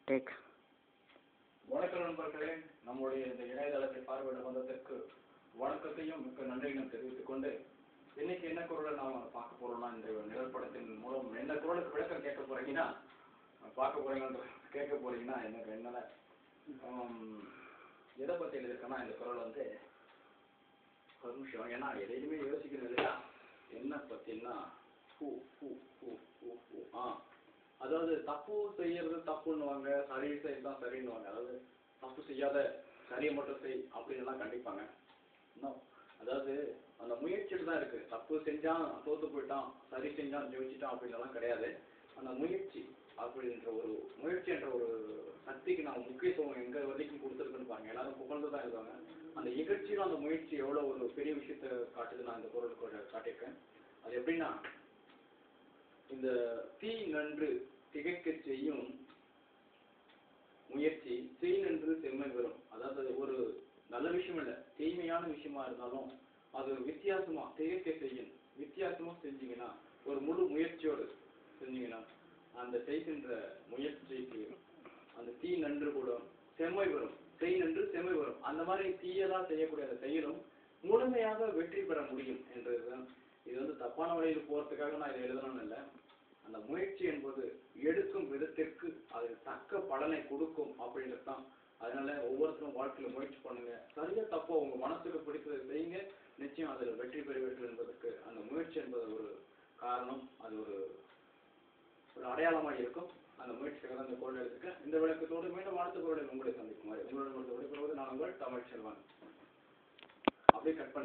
Take. வணக்கம் நண்பர்களே, நம்முடைய இந்த இணையதளத்தை பார்வையிட வந்ததற்கு வணக்கத்தையும் மிக்க நன்றியும் தெரிவித்துக் கொண்டு, இன்னைக்கு என்ன குரலை நாம பார்க்க போறோம்னா, இந்த நிழற்படத்தின் மூலம் என்ன குரலுக்கு விளக்கம் கேட்க போறீங்கன்னா எனக்கு என்னென்ன எதை பத்தி எழுதிருக்கேன்னா, இந்த குரல் வந்து ஒரு நிமிஷம், ஏன்னா எதையுமே யோசிக்கிறது இல்லையா, என்ன பத்தின்னா அதாவது தப்பு செய்யறது தப்புன்னுவாங்க, சரி செய்யதான் சரின்னுவாங்க. அதாவது தப்பு செய்யாத சரியை மட்டும் செய் அப்படின்னு எல்லாம் கண்டிப்பாங்க. அதாவது அந்த முயற்சியில் தான் இருக்கு. தப்பு செஞ்சான் தோத்து போயிட்டான், சரி செஞ்சான் ஜெயிச்சிட்டான் அப்படின்னு எல்லாம் கிடையாது. அந்த முயற்சி அப்படின்ற ஒரு முயற்சி என்ற ஒரு சக்திக்கு நான் முக்கியத்துவம் எங்க வரைக்கும் கொடுத்துருக்குன்னு பாருங்க. எல்லாரும் புகழ்ந்துதான் இருக்காங்க. அந்த நிகழ்ச்சியில அந்த முயற்சி எவ்வளவு ஒரு பெரிய விஷயத்த காட்டுது நான் இந்த பொருளுக்கு காட்டியிருக்கேன். அது எப்படின்னா, இந்த தீ நன்று திகைக்க செய்யும் முயற்சி செய் நன்று செம்மை வரும். அதாவது ஒரு நல்ல விஷயம் இல்ல, தீமையான விஷயமா இருந்தாலும் அது ஒரு வித்தியாசமா திகைக்க செய்யும். வித்தியாசமா செஞ்சீங்கன்னா, ஒரு முழு முயற்சியோடு செஞ்சீங்கன்னா, அந்த செய்கின்ற முயற்சிக்கு அந்த தீ நன்று கூட செம்மை வரும். செய் நன்று செம்மை வரும். அந்த மாதிரி தீயதான் செய்யக்கூடிய அந்த செயலும் முழுமையாக வெற்றி பெற முடியும் என்றதுதான். இது வந்து தப்பான வழியில் போறதுக்காக நான் இதை எழுதணும்னு இல்லை. அந்த முயற்சி என்பது எடுக்கும் விதத்திற்கு அது தக்க பலனை கொடுக்கும் அப்படின்றது தான். அதனால ஒவ்வொருத்தரும் வாழ்க்கையில முயற்சி பண்ணுங்க. சரியா தப்போ உங்க மனசுக்கு பிடித்ததை செய்யுங்க, நிச்சயம் அதில் வெற்றி பெறுவீர்கள் என்பதற்கு அந்த முயற்சி என்பது ஒரு காரணம். அது ஒரு அடையாளமாக இருக்கும். அந்த முயற்சிக்காக தான் இந்த குரல் எடுத்துக்கேன். இந்த விளக்கத்தோடு மீண்டும் அடுத்த குரலில் உங்களை சந்திக்கும். உங்களோட விடைபெறுவது நான் உங்கள் தமிழ் செல்வன். அப்படியே கட் பண்ணி